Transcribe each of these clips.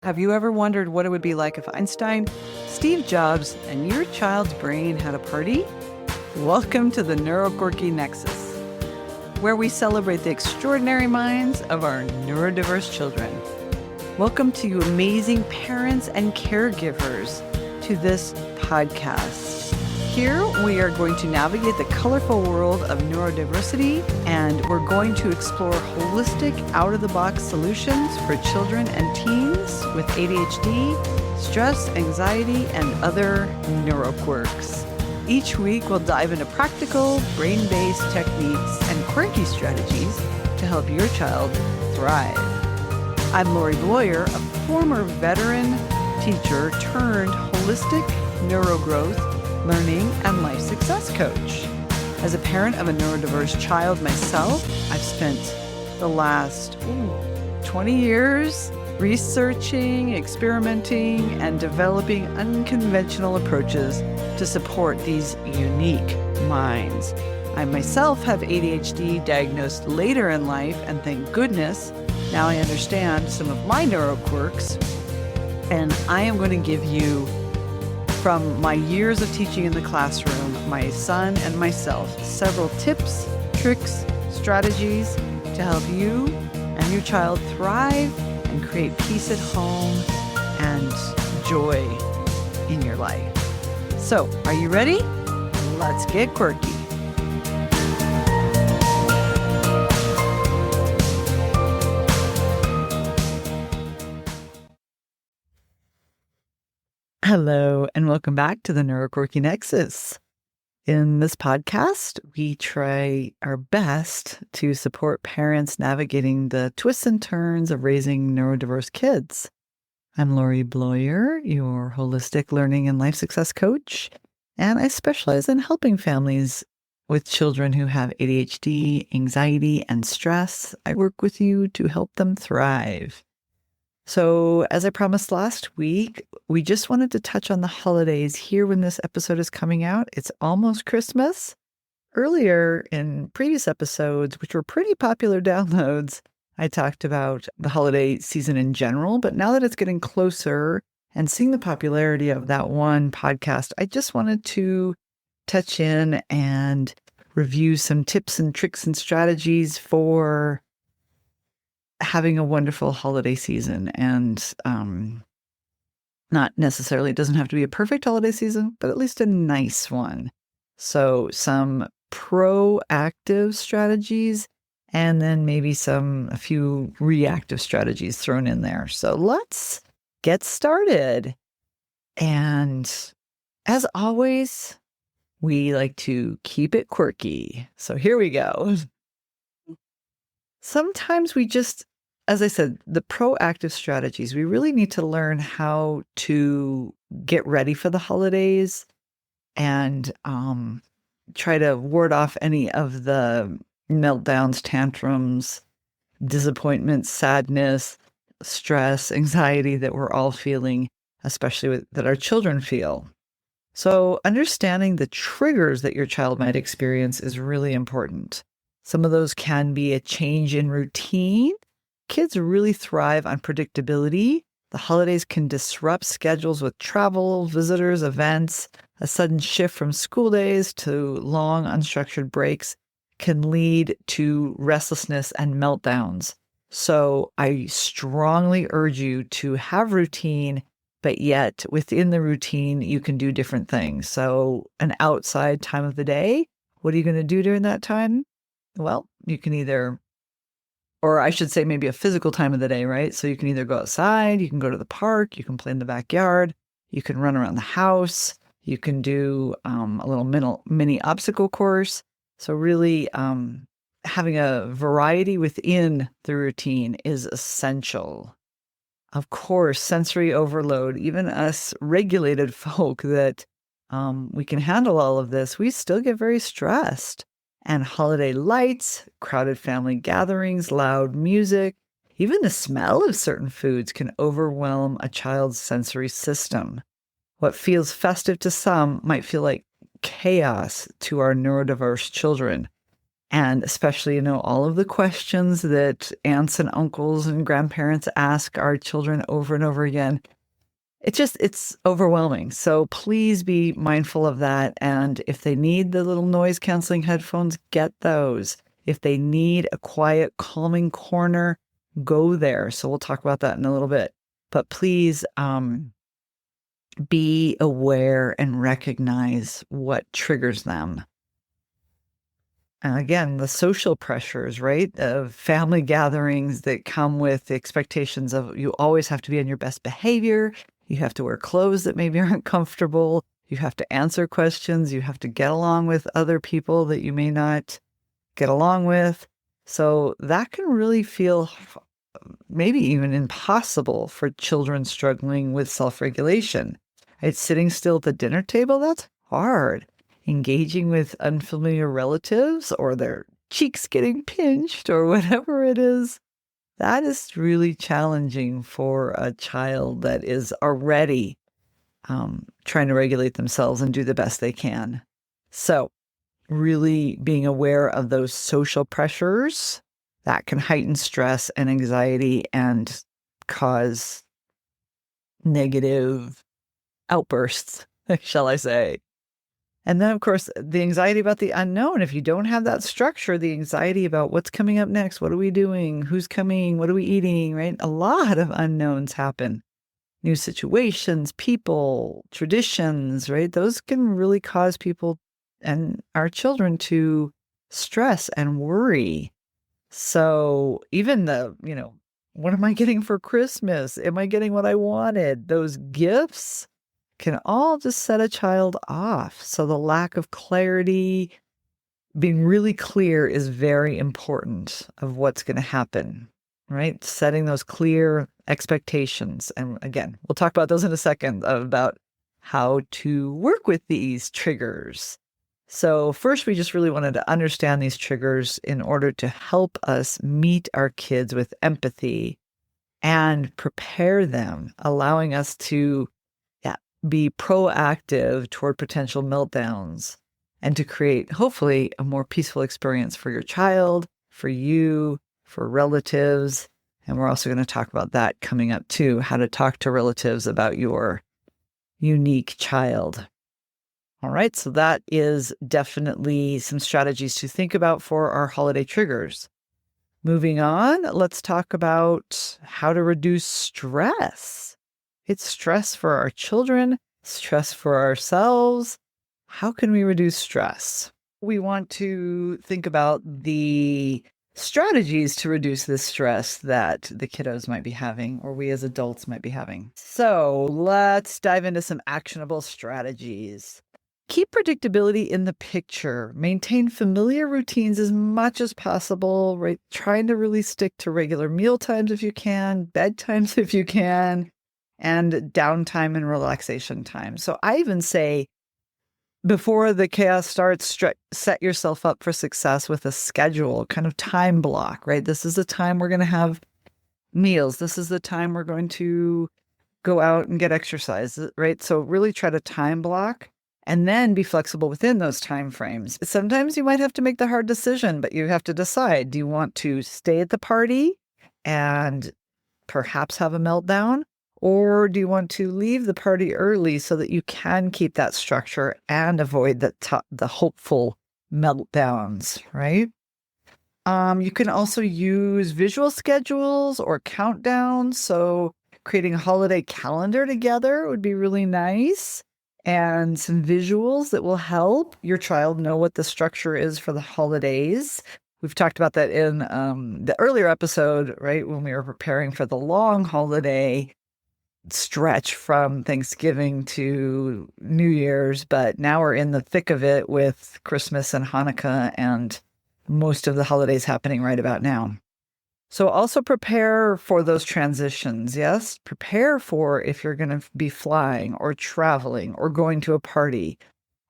Have you ever wondered what it would be like if Einstein, Steve Jobs, and your child's brain had a party? Welcome to the Neuroquirky Nexus, where we celebrate the extraordinary minds of our neurodiverse children. Welcome to you amazing parents and caregivers to this podcast. Here we are going to navigate the colorful world of neurodiversity, and we're going to explore holistic, out-of-the-box solutions for children and teens with ADHD, stress, anxiety, and other neuroquirks. Each week we'll dive into practical, brain-based techniques and quirky strategies to help your child thrive. I'm Laurie Bloyer, a former veteran teacher turned holistic neurogrowth, learning, and life success coach. As a parent of a neurodiverse child myself, I've spent the last 20 years researching, experimenting, and developing unconventional approaches to support these unique minds. I myself have ADHD diagnosed later in life, and thank goodness, now I understand some of my neuroquirks, and I am going to give you, from my years of teaching in the classroom, my son and myself, several tips, tricks, strategies to help you and your child thrive and create peace at home and joy in your life. So, are you ready? Let's get quirky. Hello, and welcome back to the Neuroquirky Nexus. In this podcast, we try our best to support parents navigating the twists and turns of raising neurodiverse kids. I'm Laurie Bloyer, your holistic learning and life success coach, and I specialize in helping families with children who have ADHD, anxiety, and stress. I work with you to help them thrive. So, as I promised last week, we just wanted to touch on the holidays here when this episode is coming out. It's almost Christmas. Earlier in previous episodes, which were pretty popular downloads, I talked about the holiday season in general, but now that it's getting closer and seeing the popularity of that one podcast, I just wanted to touch in and review some tips and tricks and strategies for having a wonderful holiday season. And not necessarily, it doesn't have to be a perfect holiday season, but at least a nice one. So some proactive strategies, and then maybe a few reactive strategies thrown in there. So let's get started. And as always, we like to keep it quirky. So here we go. Sometimes we just, as I said, the proactive strategies, we really need to learn how to get ready for the holidays and try to ward off any of the meltdowns, tantrums, disappointment, sadness, stress, anxiety that we're all feeling, especially that our children feel. So understanding the triggers that your child might experience is really important. Some of those can be a change in routine. Kids really thrive on predictability. The holidays can disrupt schedules with travel, visitors, events. A sudden shift from school days to long, unstructured breaks can lead to restlessness and meltdowns. So I strongly urge you to have routine, but yet within the routine, you can do different things. So an outside time of the day, what are you going to do during that time? Well, you can either, or I should say maybe a physical time of the day, right? So you can either go outside, you can go to the park, you can play in the backyard, you can run around the house, you can do a little mini obstacle course. So really having a variety within the routine is essential. Of course, sensory overload, even us regulated folk that we can handle all of this, we still get very stressed. And holiday lights, crowded family gatherings, loud music, even the smell of certain foods can overwhelm a child's sensory system. What feels festive to some might feel like chaos to our neurodiverse children. And especially, all of the questions that aunts and uncles and grandparents ask our children over and over again. It's overwhelming. So please be mindful of that. And if they need the little noise canceling headphones, get those. If they need a quiet, calming corner, go there. So we'll talk about that in a little bit. But please be aware and recognize what triggers them. And again, the social pressures, right, of family gatherings that come with the expectations of you always have to be on your best behavior. You have to wear clothes that maybe aren't comfortable. You have to answer questions. You have to get along with other people that you may not get along with. So that can really feel maybe even impossible for children struggling with self-regulation. Right? Sitting still at the dinner table, that's hard. Engaging with unfamiliar relatives or their cheeks getting pinched or whatever it is, that is really challenging for a child that is already trying to regulate themselves and do the best they can. So really being aware of those social pressures that can heighten stress and anxiety and cause negative outbursts, shall I say. And then, of course, the anxiety about the unknown. If you don't have that structure, the anxiety about what's coming up next, what are we doing, who's coming, what are we eating, right? A lot of unknowns happen. New situations, people, traditions, right? Those can really cause people and our children to stress and worry. So even what am I getting for Christmas? Am I getting what I wanted? Those gifts can all just set a child off. So the lack of clarity, being really clear is very important of what's going to happen, right? Setting those clear expectations. And again, we'll talk about those in a second about how to work with these triggers. So first, we just really wanted to understand these triggers in order to help us meet our kids with empathy and prepare them, allowing us to be proactive toward potential meltdowns and to create, hopefully, a more peaceful experience for your child, for you, for relatives. And we're also going to talk about that coming up too, how to talk to relatives about your unique child. All right, so that is definitely some strategies to think about for our holiday triggers. Moving on, let's talk about how to reduce stress. It's stress for our children, stress for ourselves. How can we reduce stress? We want to think about the strategies to reduce this stress that the kiddos might be having or we as adults might be having. So let's dive into some actionable strategies. Keep predictability in the picture. Maintain familiar routines as much as possible, right? Trying to really stick to regular meal times if you can, bedtimes if you can, and downtime and relaxation time. So I even say before the chaos starts, set yourself up for success with a schedule, kind of time block, right? This is the time we're going to have meals. This is the time we're going to go out and get exercise, right? So really try to time block and then be flexible within those time frames. Sometimes you might have to make the hard decision, but you have to decide, do you want to stay at the party and perhaps have a meltdown? Or do you want to leave the party early so that you can keep that structure and avoid the hopeful meltdowns, right? You can also use visual schedules or countdowns. So creating a holiday calendar together would be really nice. And some visuals that will help your child know what the structure is for the holidays. We've talked about that in the earlier episode, right? When we were preparing for the long holiday stretch from Thanksgiving to New Year's, but now we're in the thick of it with Christmas and Hanukkah and most of the holidays happening right about now. So also prepare for those transitions. Yes, prepare for if you're going to be flying or traveling or going to a party.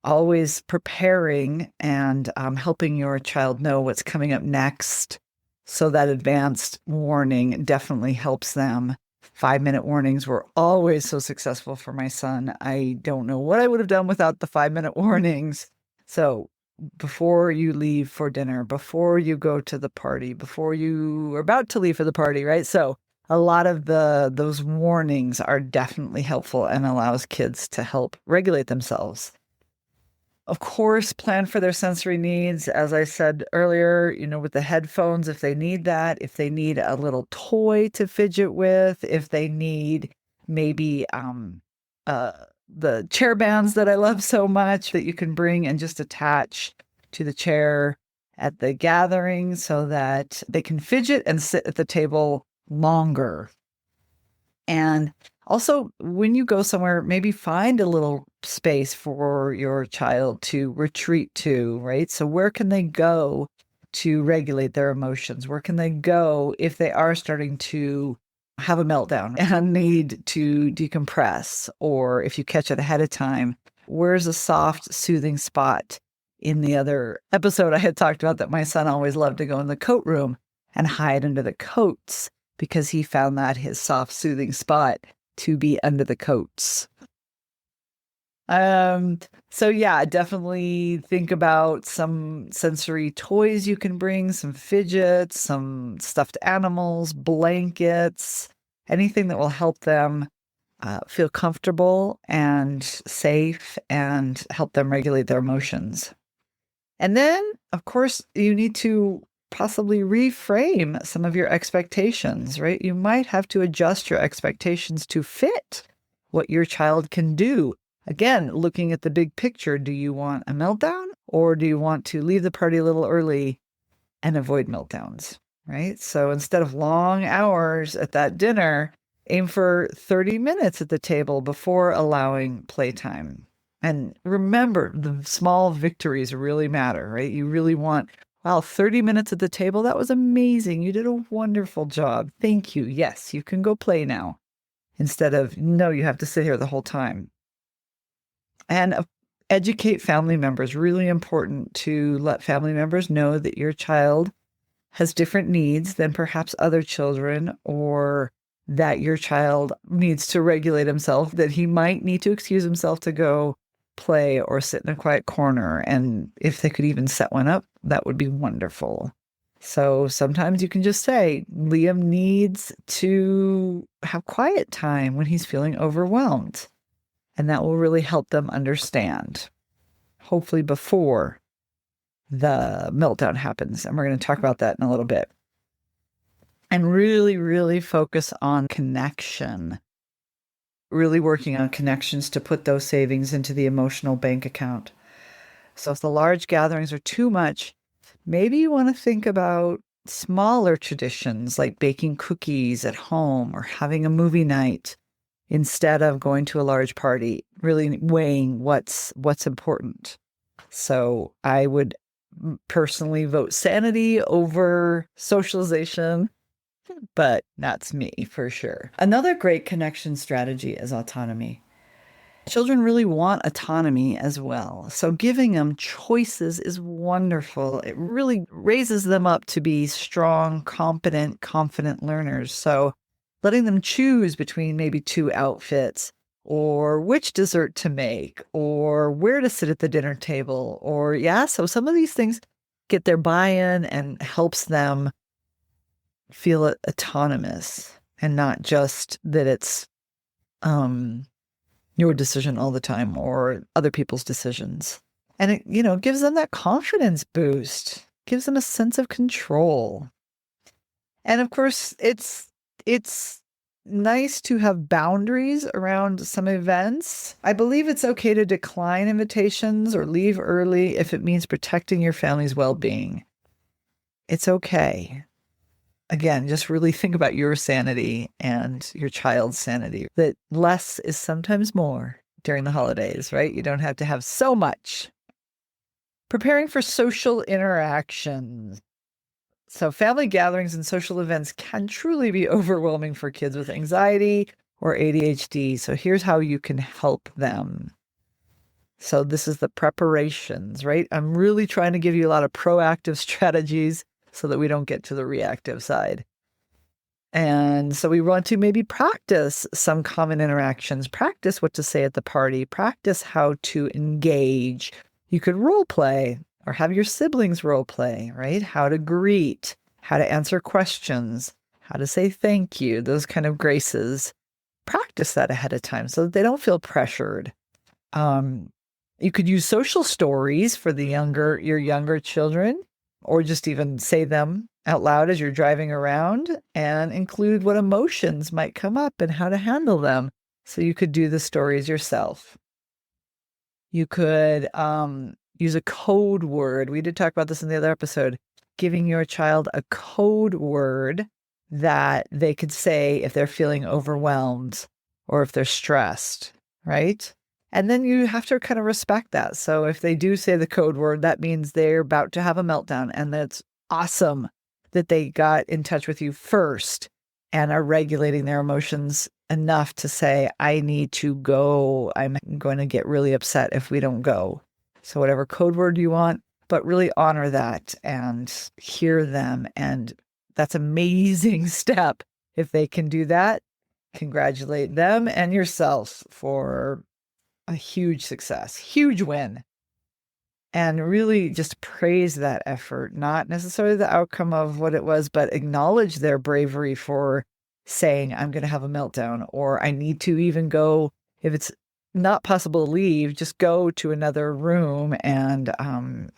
Always preparing and helping your child know what's coming up next. So that advanced warning definitely helps them. 5-minute warnings were always so successful for my son. I don't know what I would have done without the 5-minute warnings. So before you leave for dinner, before you go to the party, before you are about to leave for the party, right? So a lot of those warnings are definitely helpful and allows kids to help regulate themselves. Of course, plan for their sensory needs. As I said earlier, with the headphones, if they need that, if they need a little toy to fidget with, if they need maybe the chair bands that I love so much that you can bring and just attach to the chair at the gathering so that they can fidget and sit at the table longer. And also, when you go somewhere, maybe find a little space for your child to retreat to, right? So where can they go to regulate their emotions? Where can they go if they are starting to have a meltdown and need to decompress? Or if you catch it ahead of time, where's a soft, soothing spot? In the other episode, I had talked about that my son always loved to go in the coat room and hide under the coats because he found that his soft, soothing spot to be under the coats. So yeah, definitely think about some sensory toys you can bring, some fidgets, some stuffed animals, blankets, anything that will help them feel comfortable and safe and help them regulate their emotions. And then, of course, you need to possibly reframe some of your expectations, right? You might have to adjust your expectations to fit what your child can do. Again, looking at the big picture, do you want a meltdown or do you want to leave the party a little early and avoid meltdowns, right? So instead of long hours at that dinner, aim for 30 minutes at the table before allowing playtime. And remember, the small victories really matter, right? You really want, wow, 30 minutes at the table, that was amazing. You did a wonderful job. Thank you. Yes, you can go play now. Instead of, no, you have to sit here the whole time. And educate family members. Really important to let family members know that your child has different needs than perhaps other children, or that your child needs to regulate himself, that he might need to excuse himself to go play or sit in a quiet corner. And if they could even set one up, that would be wonderful. So sometimes you can just say, Liam needs to have quiet time when he's feeling overwhelmed. And that will really help them understand, hopefully before the meltdown happens. And we're going to talk about that in a little bit. And really, really focus on connection. Really working on connections to put those savings into the emotional bank account. So if the large gatherings are too much, maybe you want to think about smaller traditions like baking cookies at home or having a movie night instead of going to a large party, really weighing what's important. So I would personally vote sanity over socialization, but that's me for sure. Another great connection strategy is autonomy. Children really want autonomy as well. So giving them choices is wonderful. It really raises them up to be strong, competent, confident learners. So letting them choose between maybe two outfits, or which dessert to make, or where to sit at the dinner table, so some of these things get their buy-in and helps them feel autonomous and not just that it's your decision all the time or other people's decisions. And it, gives them that confidence boost, gives them a sense of control. And of course, it's nice to have boundaries around some events. I believe it's okay to decline invitations or leave early if it means protecting your family's well-being. It's okay. Again, just really think about your sanity and your child's sanity, that less is sometimes more during the holidays, right? You don't have to have so much. Preparing for social interactions. So family gatherings and social events can truly be overwhelming for kids with anxiety or ADHD. So here's how you can help them. So this is the preparations, right? I'm really trying to give you a lot of proactive strategies so that we don't get to the reactive side. And so we want to maybe practice some common interactions, practice what to say at the party, practice how to engage. You could role play or have your siblings role play, right? How to greet, how to answer questions, how to say thank you, those kind of graces. Practice that ahead of time so that they don't feel pressured. You could use social stories for your younger children, or just even say them out loud as you're driving around and include what emotions might come up and how to handle them. So you could do the stories yourself. You could use a code word. We did talk about this in the other episode, giving your child a code word that they could say if they're feeling overwhelmed or if they're stressed, right? And then you have to kind of respect that. So if they do say the code word, that means they're about to have a meltdown. And that's awesome that they got in touch with you first and are regulating their emotions enough to say, I need to go. I'm going to get really upset if we don't go. So whatever code word you want, but really honor that and hear them. And that's an amazing step. If they can do that, congratulate them and yourself for a huge success, huge win. And really just praise that effort, not necessarily the outcome of what it was, but acknowledge their bravery for saying, I'm going to have a meltdown, or I need to even go. If it's not possible to leave, just go to another room and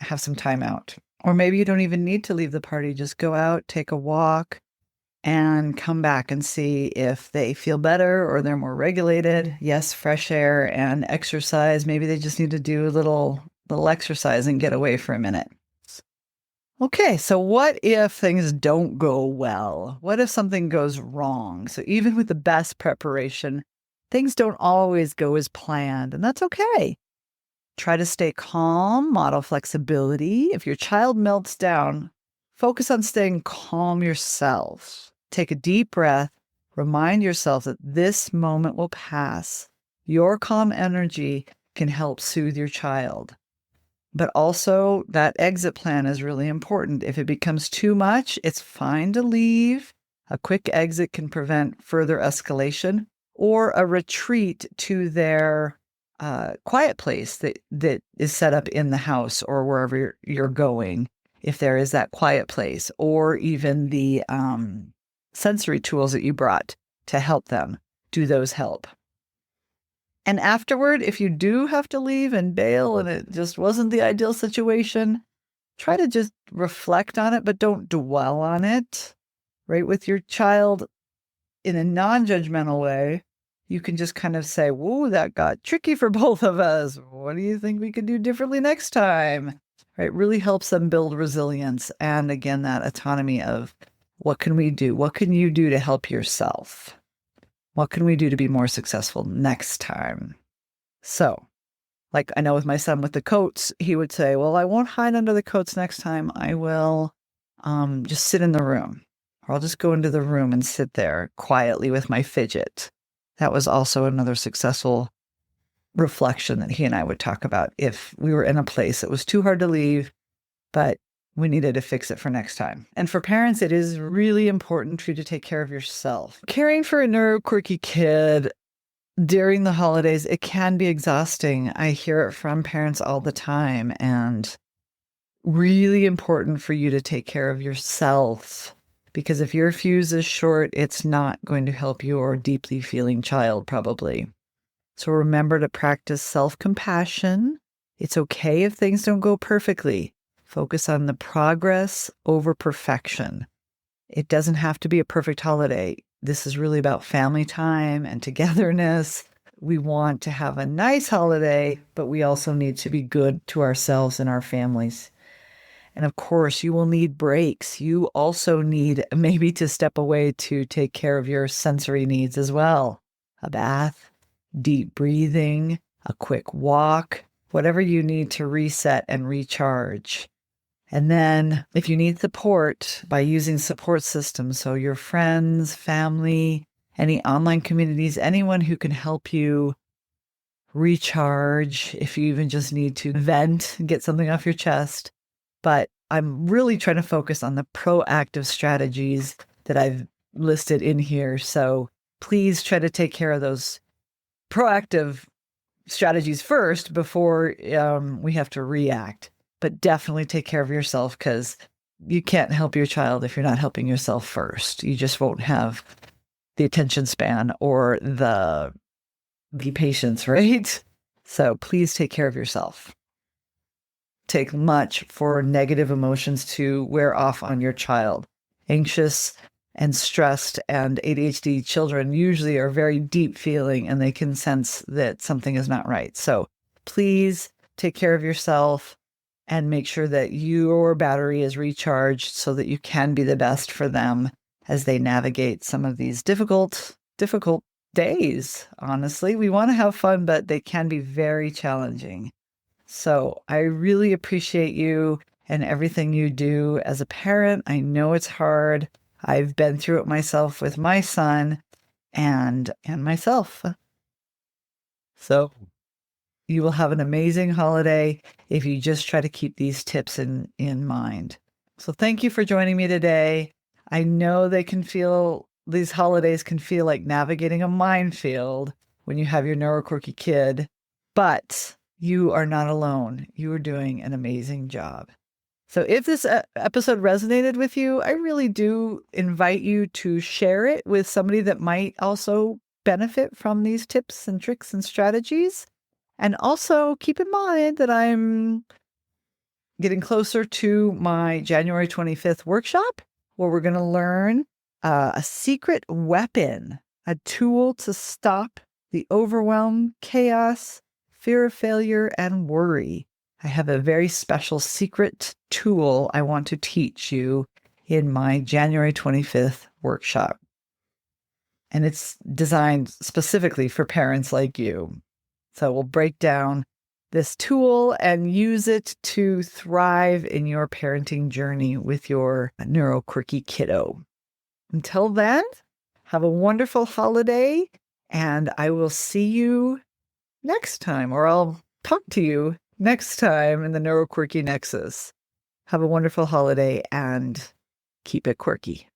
have some time out. Or maybe you don't even need to leave the party. Just go out, take a walk, and come back and see if they feel better or they're more regulated. Yes, fresh air and exercise. Maybe they just need to do a little exercise and get away for a minute. Okay, so what if things don't go well? What if something goes wrong? So even with the best preparation, things don't always go as planned, and that's okay. Try to stay calm, model flexibility. If your child melts down, focus on staying calm yourself. Take a deep breath. Remind yourself that this moment will pass. Your calm energy can help soothe your child. But also, that exit plan is really important. If it becomes too much, it's fine to leave. A quick exit can prevent further escalation, or a retreat to their quiet place that is set up in the house or wherever you're going, if there is that quiet place, or even the sensory tools that you brought to help them. Do those help? And afterward, if you do have to leave and bail and it just wasn't the ideal situation, try to just reflect on it, but don't dwell on it, right? With your child in a non-judgmental way, you can just kind of say, whoa, that got tricky for both of us. What do you think we could do differently next time? Right? Really helps them build resilience. And again, that autonomy of what can we do? What can you do to help yourself? What can we do to be more successful next time? So, like I know with my son with the coats, he would say, well, I won't hide under the coats next time. I will just sit in the room, or I'll just go into the room and sit there quietly with my fidget. That was also another successful reflection that he and I would talk about if we were in a place that was too hard to leave, but we needed to fix it for next time. And for parents, it is really important for you to take care of yourself. Caring for a neuroquirky kid during the holidays, it can be exhausting. I hear it from parents all the time, and really important for you to take care of yourself, because if your fuse is short, it's not going to help your deeply feeling child, probably. So remember to practice self-compassion. It's okay if things don't go perfectly. Focus on the progress over perfection. It doesn't have to be a perfect holiday. This is really about family time and togetherness. We want to have a nice holiday, but we also need to be good to ourselves and our families. And of course, you will need breaks. You also need maybe to step away to take care of your sensory needs as well. A bath, deep breathing, a quick walk, whatever you need to reset and recharge. And then if you need support, by using support systems, so your friends, family, any online communities, anyone who can help you recharge, if you even just need to vent, get something off your chest. But I'm really trying to focus on the proactive strategies that I've listed in here. So please try to take care of those proactive strategies first before we have to react. but definitely take care of yourself, because you can't help your child if you're not helping yourself first. You just won't have the attention span or the patience, right? So please take care of yourself. Take much for negative emotions to wear off on your child. Anxious and stressed and ADHD children usually are very deep feeling, and they can sense that something is not right. So please take care of yourself and make sure that your battery is recharged so that you can be the best for them as they navigate some of these difficult days. Honestly, we want to have fun, but they can be very challenging. So I really appreciate you and everything you do as a parent. I know it's hard. I've been through it myself with my son and myself. So you will have an amazing holiday if you just try to keep these tips in mind. So thank you for joining me today. I know these holidays can feel like navigating a minefield when you have your neuroquirky kid, but you are not alone. You are doing an amazing job. So if this episode resonated with you, I really do invite you to share it with somebody that might also benefit from these tips and tricks and strategies. And also keep in mind that I'm getting closer to my January 25th workshop, where we're going to learn a secret weapon, a tool to stop the overwhelm, chaos, fear of failure, and worry. I have a very special secret tool I want to teach you in my January 25th workshop. And it's designed specifically for parents like you. So we'll break down this tool and use it to thrive in your parenting journey with your neuroquirky kiddo. Until then, have a wonderful holiday, and I will see you next time, or I'll talk to you next time in the Neuroquirky Nexus. Have a wonderful holiday and keep it quirky.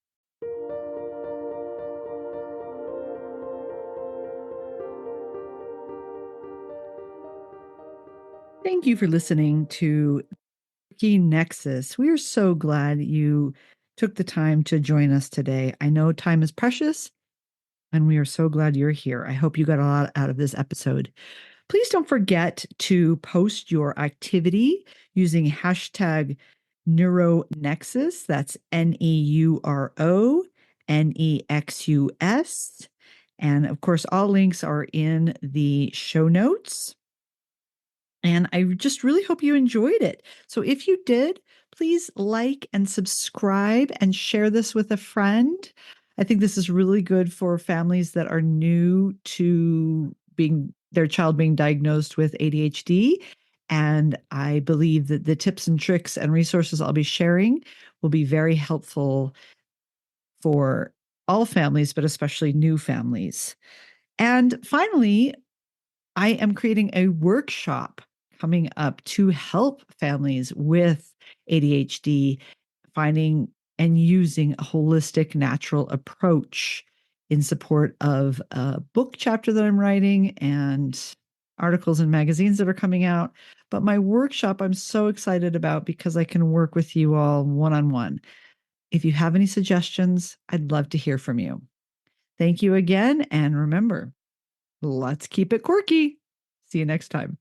Thank you for listening to Neuroquirky Nexus. We are so glad you took the time to join us today. I know time is precious, and we are so glad you're here. I hope you got a lot out of this episode. Please don't forget to post your activity using hashtag NeuroNexus. That's NeuroNexus. And of course, all links are in the show notes. And I just really hope you enjoyed it. So if you did, please like and subscribe and share this with a friend. I think this is really good for families that are new to their child being diagnosed with ADHD. And I believe that the tips and tricks and resources I'll be sharing will be very helpful for all families, but especially new families. And finally, I am creating a workshop coming up to help families with ADHD finding and using a holistic, natural approach in support of a book chapter that I'm writing and articles and magazines that are coming out. But my workshop, I'm so excited about because I can work with you all one-on-one. If you have any suggestions, I'd love to hear from you. Thank you again. And remember, let's keep it quirky. See you next time.